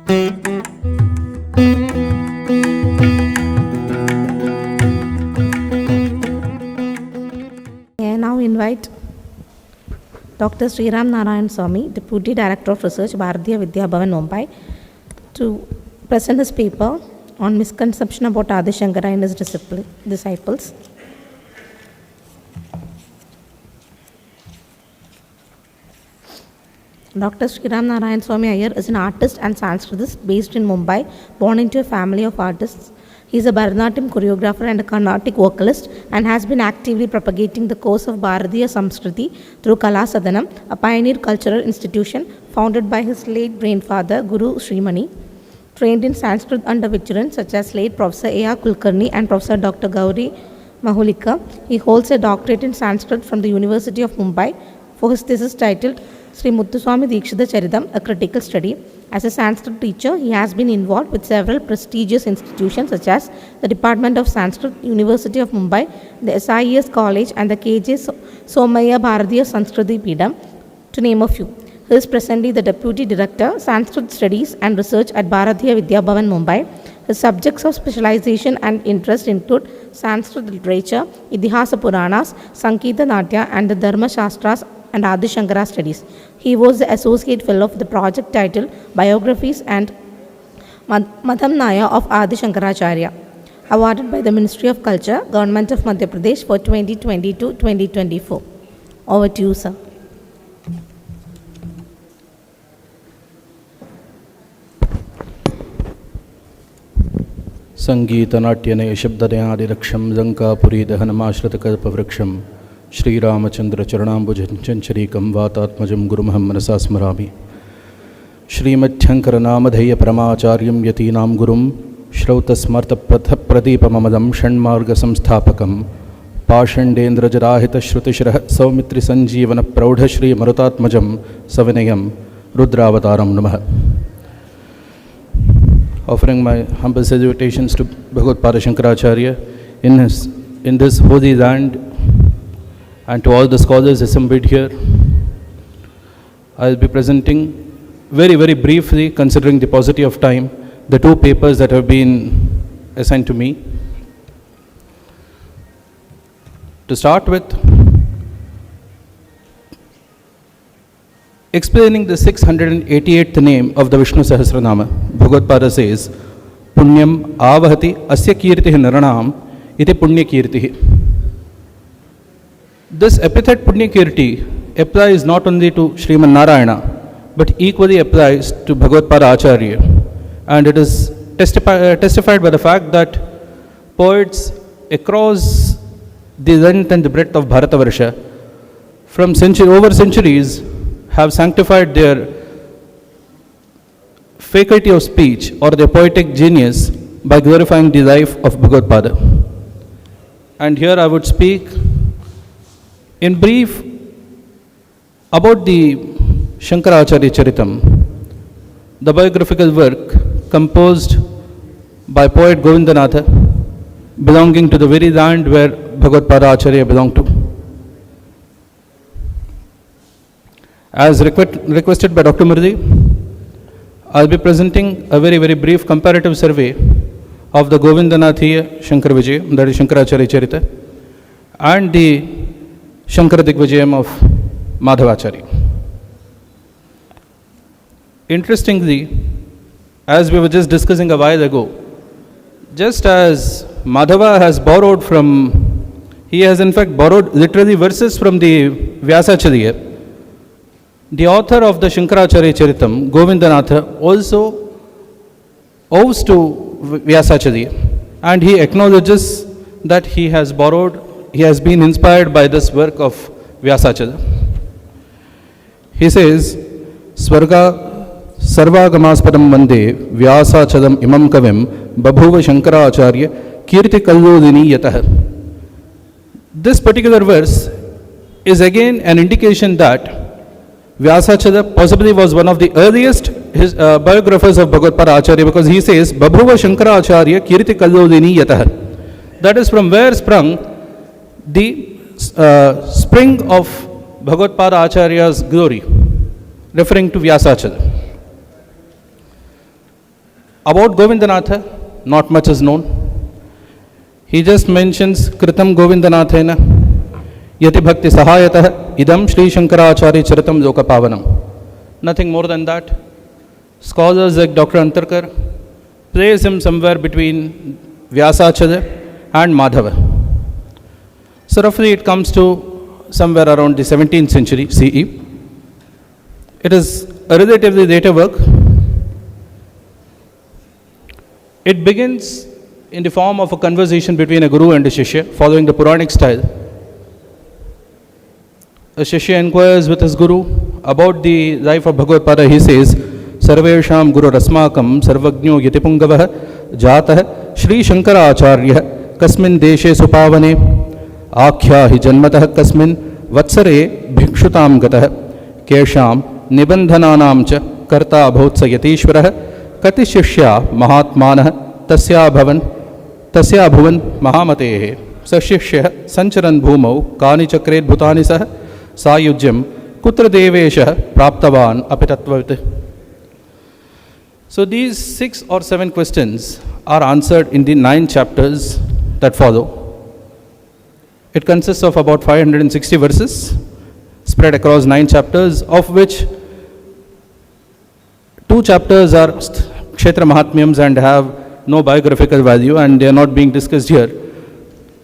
I now invite Dr. Sriram Narainswamy, Deputy Director of Research, Bharatiya, Vidya, Bhavan, Mumbai, to present his paper on misconception about Adi Sankara and his disciples. Dr. Sriram Narainswamy Iyer is an artist and Sanskritist based in Mumbai, born into a family of artists. He is a Bharatanatyam choreographer and a Carnatic vocalist and has been actively propagating the cause of Bharatiya Samskriti through Kala Sadanam, a pioneer cultural institution founded by his late grandfather, Guru Srimani. Trained in Sanskrit under veterans such as late Professor A.R. Kulkarni and Professor Dr. Gauri Mahulika, he holds a doctorate in Sanskrit from the University of Mumbai for his thesis titled Sri Muthuswami Dikshita Charitam, a critical study. As a Sanskrit teacher, he has been involved with several prestigious institutions such as the Department of Sanskrit, University of Mumbai, the SIES College and the KJ Somaya Bharatiya Sanskriti Peedam, to name a few. He is presently the Deputy Director, Sanskrit Studies and Research at Bharatiya Vidya Bhavan, Mumbai. His subjects of specialization and interest include Sanskrit literature, Idihasa Puranas, Sankita Natya and the Dharma Shastras and Adi Sankara studies. He was the Associate Fellow of the project titled Biographies and Madhaviyam of Adi Shankaracharya, awarded by the Ministry of Culture, Government of Madhya Pradesh for 2022-2024. Over to you, sir. संगीतनाट्यनय शब्ददयादिलक्ष्यं जङ्कापुरी दहनमाश्रितकल्पवृक्षं श्रीरामचन्द्रचरणाम्बुजञ्चरीकं वातात्मजं गुरुमहं मनसा स्मरामि. श्रीमच्छङ्करनामधेयपरमाचार्यं यतीनां गुरुं श्रौतस्मर्तप्रदीपममदं षण्मार्गसंस्थापकं पाषण्डेन्द्रजराहितश्रुतिशिरः सौमित्रिसञ्जीवनप्रौढश्रीमरुतात्मजं सविनयं रुद्रावतारं नमः. Offering my humble salutations to Bhagavad Shankaracharya in this holy land and to all the scholars assembled here. I will be presenting very, very briefly, considering the paucity of time, the two papers that have been assigned to me. To start with, explaining the 688th name of the Vishnu Sahasranama, Bhagavad says, Punyam avahati asya kirtihi naranam iti punya kirtihi. This epithet Punya Kirti applies not only to Sriman Narayana, but equally applies to Bhagavad Acharya. And it is testified by the fact that poets across the length and the breadth of Bharatavarsha, from over centuries, have sanctified their faculty of speech or their poetic genius by glorifying the life of Bhagavad. And here I would speak in brief about the Shankaracharya Charitam, the biographical work composed by poet Govindanatha, belonging to the very land where Bhagavad Acharya belonged to. As requested by Dr. Murli, I will be presenting a very, very brief comparative survey of the Govindanathiya Shankara Vijayam, that is Shankaracharya Charita, and the Shankara Vijayam of Madhavacharya. Interestingly, as we were just discussing a while ago, just as Madhava has borrowed he has in fact borrowed literally verses from the Vyasacharya, the author of the Shankaracharya Charitam, Govindanatha, also owes to Vyasacharya, and he acknowledges that he has been inspired by this work of Vyasacharya. He says, Swarga Sarvagamaspadam Vande Vyasachadam Imam Kavim Babhuva Shankaracharya Kirti Kallodini Yatah. This particular verse is again an indication that Vyasacharya possibly was one of the earliest biographers of Bhagavad Acharya, because he says, Babhuva Shankaracharya Kirti Kallodini Yatah. That is from where sprung the spring of Bhagavad Acharya's glory, referring to Vyasacharya. About Govindanatha, not much is known. He just mentions Kritam Govindanathena Yati Bhakti Sahayatah Idam Sri Shankaracharya Charitam Lokapavanam. Nothing more than that. Scholars like Dr. Antarkar place him somewhere between Vyasacharya and Madhava. So roughly it comes to somewhere around the 17th century CE. It is a relatively later work. It begins in the form of a conversation between a guru and a shishya, following the Puranic style. A shishya inquires with his guru about the life of Bhagavad-pada. He says, Sarvesham Guru Rasmakam Sarvagno Yatipungavah Jatah Sri Shankaracharya Kasmin Deshe Supavane Akhya Hi Janmatah Kasmin Vatsare Bhikshutam Gatah Kesham Nibandhananam Cha Karta Abhotsa Yatishwarah Kati Shishya Mahatmanah Tasya Bhavan Mahamatehe Sashishya Sancharan Bhumau Kani Chakret Bhutani Sah Sayujyam Kutra Devesha Praptavan Apitatvat. So these 6 or 7 questions are answered in the 9 chapters that follow. It consists of about 560 verses spread across 9 chapters, of which 2 chapters are Kshetra Mahatmyams and have no biographical value, and they are not being discussed here.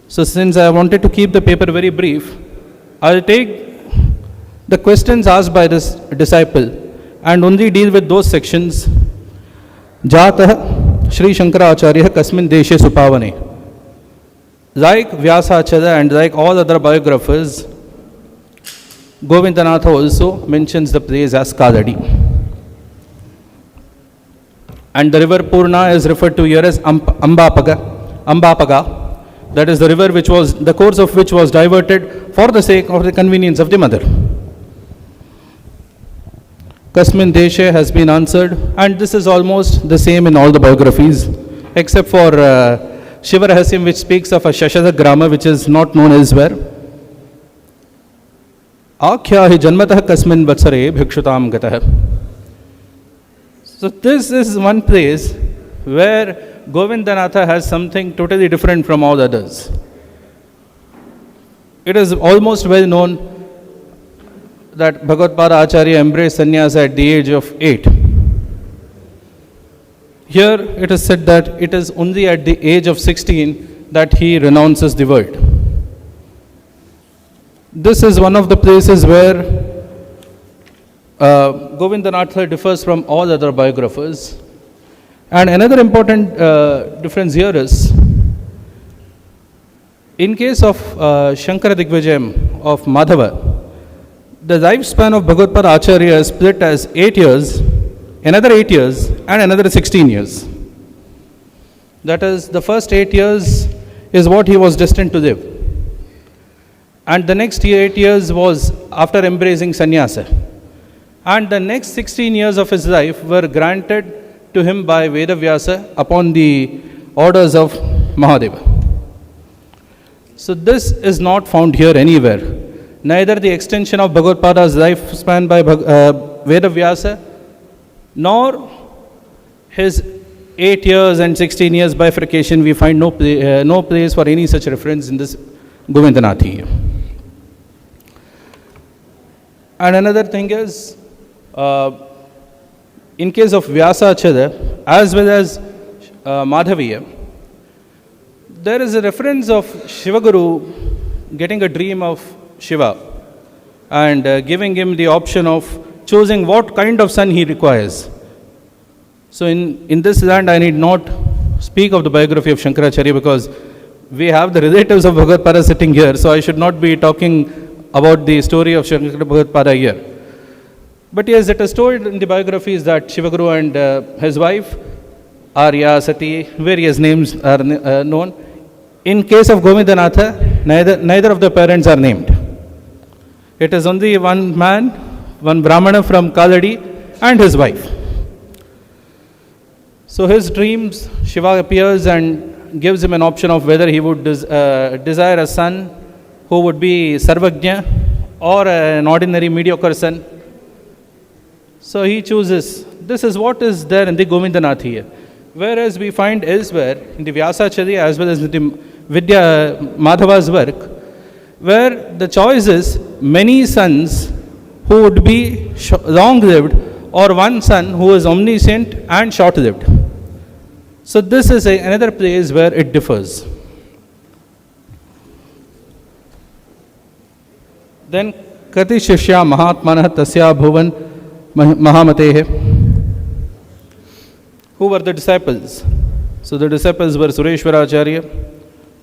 So since I wanted to keep the paper very brief, I'll take the questions asked by this disciple and only deal with those sections. Jatah Sri Shankaracharya Kasmin Deshe Supavane. Like Vyasacharya and like all other biographers, Govindanatha also mentions the place as Kalady. And the river Purna is referred to here as Ambapaga. That is the river which was, the course of which was diverted for the sake of the convenience of the mother. Kasmin Deshe has been answered, and this is almost the same in all the biographies, except for Shiva Rahasyam, which speaks of a Shashada grammar which is not known elsewhere. Akhya hi janmatah kasmin vatsare bhikshutam gatah. So this is one place where Govindanatha has something totally different from all others. It is almost well known that Bhagavad-pada Acharya embraced sannyasa at the age of 8. Here it is said that it is only at the age of 16 that he renounces the world. This is one of the places where Govindanatha differs from all other biographers. And another important difference here is, in case of Shankara Vijayam of Madhava, the lifespan of Bhagavad-pada Acharya is split as 8 years, another 8 years, and another 16 years. That is, the first 8 years is what he was destined to live. And the next 8 years was after embracing sannyasa. And the next 16 years of his life were granted to him by Vedavyasa upon the orders of Mahadeva. So this is not found here anywhere. Neither the extension of Bhagavad-pada's lifespan by Vedavyasa, nor his 8 years and 16 years bifurcation. We find no place for any such reference in this Govindanathi. And another thing is, in case of Vyasacharya as well as Madhaviyam, there is a reference of Shivaguru getting a dream of Shiva and giving him the option of choosing what kind of son he requires. So in this land I need not speak of the biography of Shankaracharya because we have the relatives of Bhagavad-pada sitting here, so I should not be talking about the story of Shankara Bhagavad-pada here. But yes, it is told in the biographies that Shivaguru and his wife, Arya, Sati, various names are known. In case of Govindanatha, neither of the parents are named. It is only one man, one Brahmana from Kalady and his wife. So his dreams, Shiva appears and gives him an option of whether he would desire a son who would be Sarvagnya or an ordinary mediocre son. So he chooses. This is what is there in the Govindanathi. Whereas we find elsewhere in the Vyasacharya as well as in the Vidya Madhava's work, where the choice is many sons who would be long-lived or one son who is omniscient and short-lived. So this is another place where it differs. Then Kati Shishya Mahatmanah Tasya Bhuvan Mahamatehe. Who were the disciples? So the disciples were Sureshwaracharya,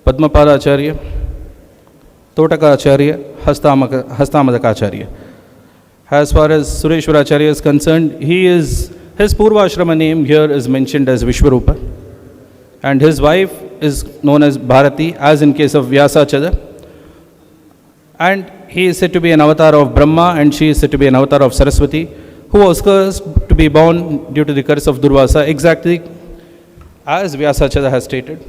Padmapadacharya, Totakacharya, Hastamadakacharya. As far as Sureshwaracharya is concerned, his Purvashrama name here is mentioned as Vishwarupa, and his wife is known as Bharati, as in case of Vyasacharya, and he is said to be an avatar of Brahma and she is said to be an avatar of Saraswati, who was cursed to be born due to the curse of Durvasa, exactly as Vyasacharya has stated.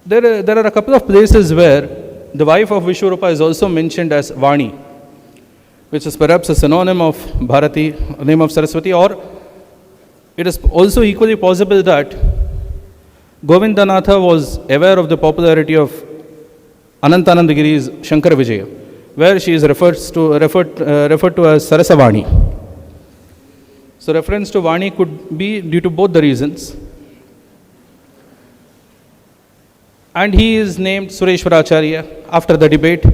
There are a couple of places where the wife of Vishwarupa is also mentioned as Vani, which is perhaps a synonym of Bharati, name of Saraswati, or it is also equally possible that Govindanatha was aware of the popularity of Anantanandagiri's Shankara Vijayam, where she is referred to as Sarasavani. So reference to Vani could be due to both the reasons. And he is named Sureshwaracharya after the debate.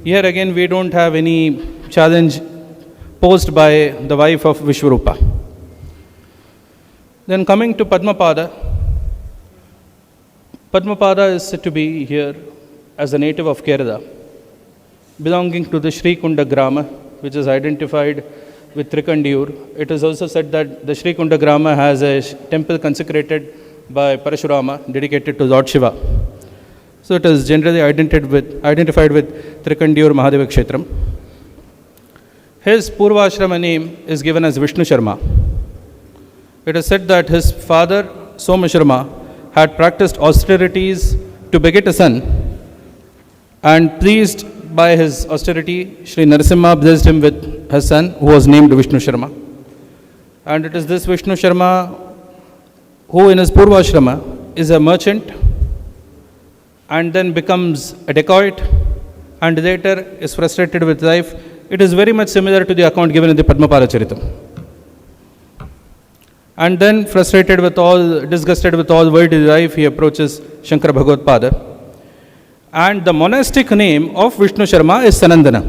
Here again we don't have any challenge posed by the wife of Vishwarupa. Then coming to Padmapada. Padmapada is said to be here as a native of Kerala, belonging to the Sri Kunda Grama, which is identified with Trikandiyur. It is also said that the Sri Kunda Grama has a temple consecrated by Parashurama, dedicated to Lord Shiva. So it is generally identified with Trikandiyur Mahadeva Kshetram. His Purvashrama name is given as Vishnu Sharma. It is said that his father, Soma Sharma, had practiced austerities to beget a son, and pleased by his austerity, Sri Narasimha blessed him with his son, who was named Vishnu Sharma. And it is this Vishnu Sharma who in his Purvashrama is a merchant and then becomes a dacoit and later is frustrated with life. It is very much similar to the account given in the Padmapada Charitam. And then disgusted with all worldly life, he approaches Shankara Bhagavad-pada. And the monastic name of Vishnu Sharma is Sanandana,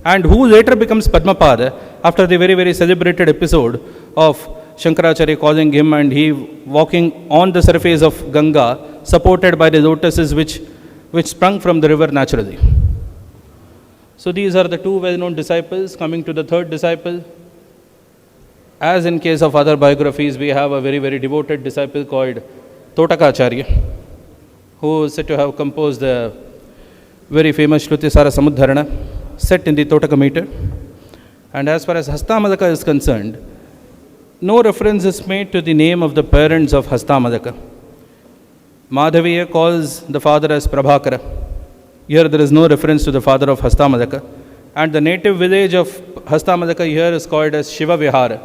and who later becomes Padmapada after the very, very celebrated episode of Shankaracharya calling him and he walking on the surface of Ganga, supported by the lotuses which sprung from the river naturally. So these are the two well-known disciples. Coming to the third disciple, as in case of other biographies, we have a very, very devoted disciple called Totakacharya, who is said to have composed the very famous Shrutisara Samudharana, set in the Totaka meter. And as far as Hastamadaka is concerned, no reference is made to the name of the parents of Hastamadaka. Madhaviya calls the father as Prabhakara. Here there is no reference to the father of Hastamadaka. And the native village of Hastamadaka here is called as Shiva Vihara,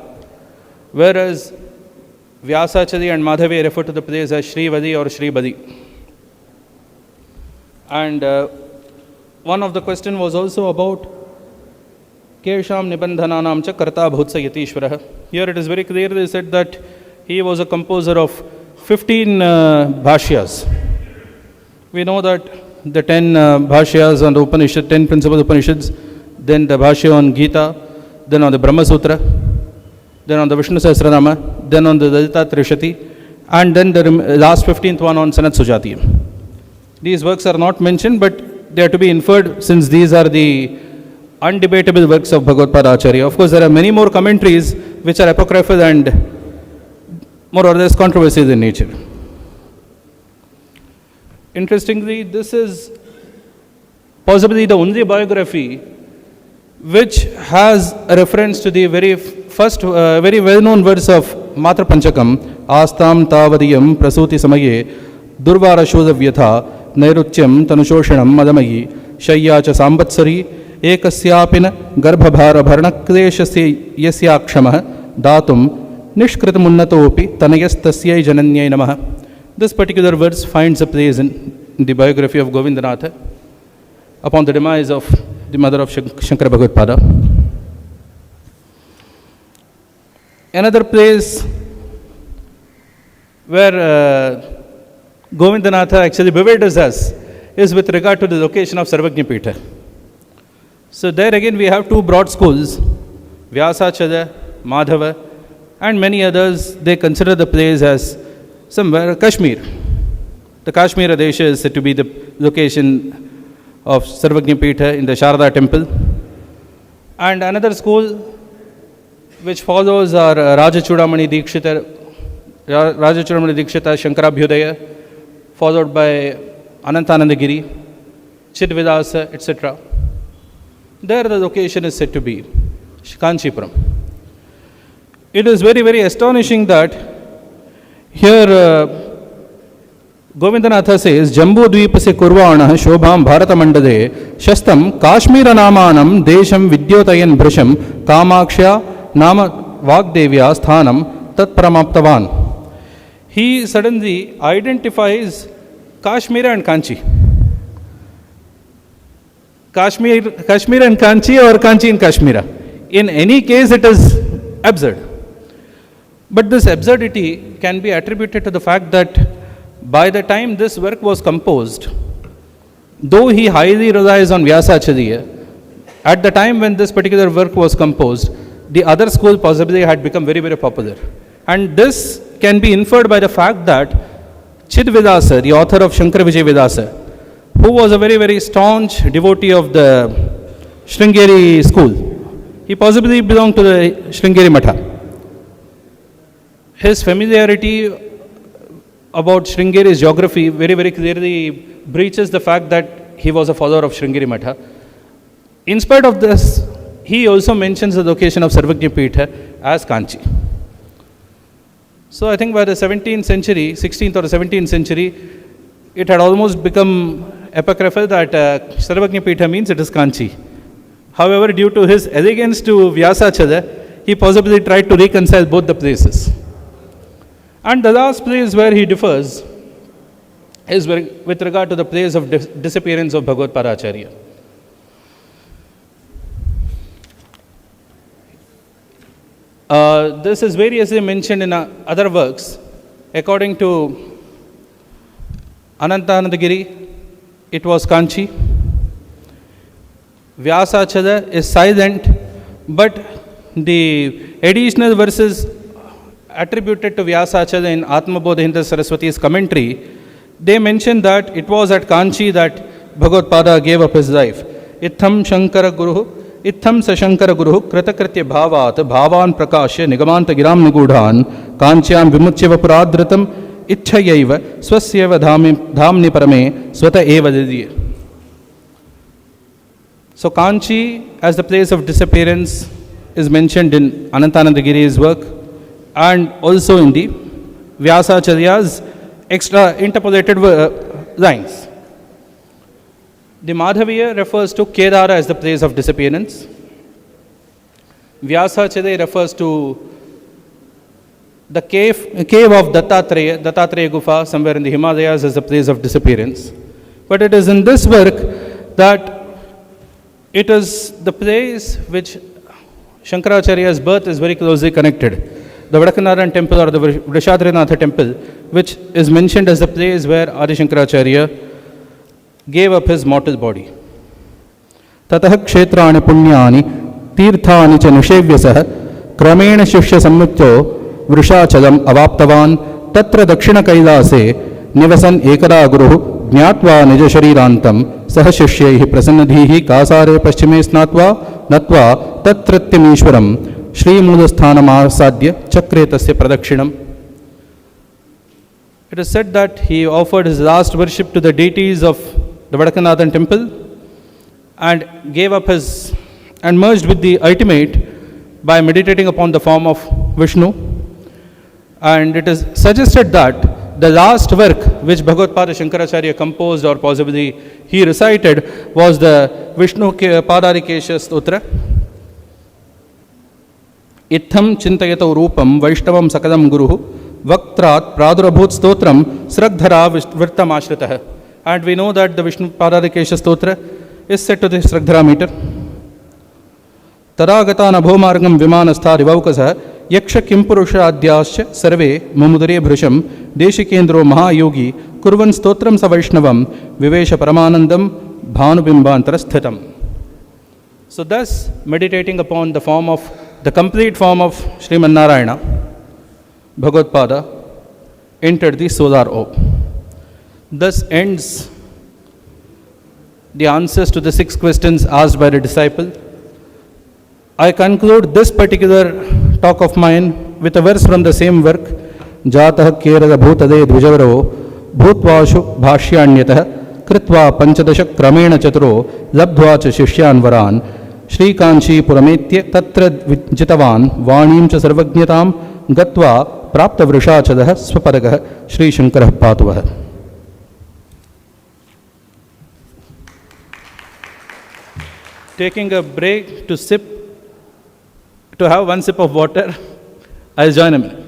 whereas Vyasacharya and Madhaviya refer to the place as Srivadi or Sribadi. And one of the question was also about Kesham Nibandhananam cha Karta Bhutsa Yatishvaraha. Here it is very clearly said that he was a composer of 15 bhashyas. We know that the 10 bhashyas on the Upanishad, 10 principal Upanishads, then the bhashya on Gita, then on the Brahma Sutra, then on the Vishnu Sahasranama, then on the Lalita Trishati, and then the last 15th one on Sanat Sujatiyam. These works are not mentioned, but they are to be inferred since these are the undebatable works of Bhagavad-pada Acharya. Of course, there are many more commentaries which are apocryphal and more or less controversial in nature. Interestingly, this is possibly the only biography which has a reference to the very first, very well-known verse of Matra Panchakam, Astam Tavadiyam Prasuti Samaye Durvara Shodhavyatha Nairutyam Tanusoshanam Madamayi Shayyacha Sambatsari Ekasyapina Garbhabhara Bharanakleshasya Yasyakshama Datum Nishkritumunnatopi Tanayastasya Jananyai Namaha. This particular verse finds a place in the biography of Govindanath upon the demise of the mother of Shankara Bhagavad-pada. Another place where Govindanath actually bewilders us is with regard to the location of Sarvagnya Pitha. So there again we have two broad schools, Vyasacharya, Madhava, and many others. They consider the place as somewhere Kashmir. The Kashmir Desha is said to be the location of Sarvagnya Pitha in the Sharada temple. And another school which follows are Rajachudamani Dikshita Shankarabhyudaya, followed by Anantanandagiri, Chidvidasa, etc. There the location is said to be Kanchipuram. It is very, very astonishing that here Govindanath says, Jambu Dvipase Kurvana Shobham Bharatamandade Shastam Kashmira Namanam Desham Vidyotayan Brisham Kamaksha Nama Vagdevya Sthanam Tat Paramaptavan. He suddenly identifies Kashmir and Kanchi. Kashmir and Kanchi, or Kanchi and Kashmira. In any case, it is absurd. But this absurdity can be attributed to the fact that by the time this work was composed, though he highly relies on Vyasacharya, at the time when this particular work was composed, the other school possibly had become very, very popular. And this can be inferred by the fact that Chidvidasa, the author of Shankara Vijayam, who was a very, very staunch devotee of the Sringeri school, he possibly belonged to the Sringeri Matha. His familiarity about Sringeri's geography very, very clearly breaches the fact that he was a follower of Sringeri Matha. In spite of this, he also mentions the location of Sarvagnya Pitha as Kanchi. So I think by the 17th century, 16th or 17th century, it had almost become apocryphal that Sarvagnya Pitha means it is Kanchi. However, due to his allegiance to Vyasacharya, he possibly tried to reconcile both the places. And the last place where he differs is with regard to the place of disappearance of Bhagavad Acharya. This is variously mentioned in other works. According to Anantanandagiri, it was Kanchi. Vyasacharya is silent, but the additional verses attributed to Vyasacharya in Atmabodhinda Saraswati's commentary, they mention that it was at Kanchi that Bhagavad-pada gave up his life. Itham Shankara Guru, Itham Sashankara Guru, Kritakritya Bhavat, Bhavan Prakashya, Nigamanta Giram Nigudhan, Kanchayam Vimuchyava Puradratam, Itchayaiva, Swasyeva Dhamni Parame, Swata Eva Didya. So Kanchi as the place of disappearance is mentioned in Anantanandagiri's work and also in the Vyasacharya's extra interpolated lines. The Madhaviya refers to Kedara as the place of disappearance. Vyasacharya refers to the cave of Dattatreya Gufa, somewhere in the Himalayas, as the place of disappearance. But it is in this work that it is the place which Shankaracharya's birth is very closely connected. The Vadakanaran temple or the Vrishadrinatha temple, which is mentioned as the place where Adi Shankaracharya gave up his mortal body. Tatah kshetrani punyani tirthani cha nishevyasaha kramena shishya sammutyo vrushachalam avaptavan tatra dakshina kailase nivasan ekada guruhu jnatva nija sharirantam सह शिष्यैः प्रसन्नधीः कासारे पश्चिमे स्नात्वा नत्वा तत्रत्यमीश्वरं श्रीमूलस्थानमासाद्य चक्रे तस्य प्रदक्षिणम्. It is said that he offered his last worship to the deities of the Vadakanathan temple and gave up his and merged with the ultimate by meditating upon the form of Vishnu. And it is suggested that the last work which Bhagavad-pada Shankaracharya composed or possibly he recited was the Vishnu Padarikesha Stotra. इत्थं चिन्तयतो रूपं वैष्णवं सकलं गुरुः वक्त्रात् प्रादुरभूत stotram Sraghara Vrittamashritah. And we know that the Vishnu Padadikesha Stotra is set to the Sraghara meter. Taragata Nabhomargam Vimanastha Rivaukasa Yaksha Kimpurusha Adyascha Sarve Mumudare Bhrisham Deshikendro Mahayogi Kurvan Stotram Savaishnavam Vivesha Paramanandam Bhanubimbantarasthitam. So thus, meditating upon the complete form of Sriman Narayana, Bhagavad-pada entered the solar orb. Thus ends the answers to the 6 questions asked by the disciple. I conclude this particular talk of mine with a verse from the same work. Jatah kerala bhutade dvijavaro bhutvashu bhashyanyatah kritva panchadasha kramena chaturo labdhva cha shishyan varan Shri Kanchi Purametya Tatra Jitavan Vanim Cha Sarvagnatam Gatva Prapta Vrishachadaha Swapadagah Shri Shankara Patuvah. Taking a break to have one sip of water, I'll join a minute.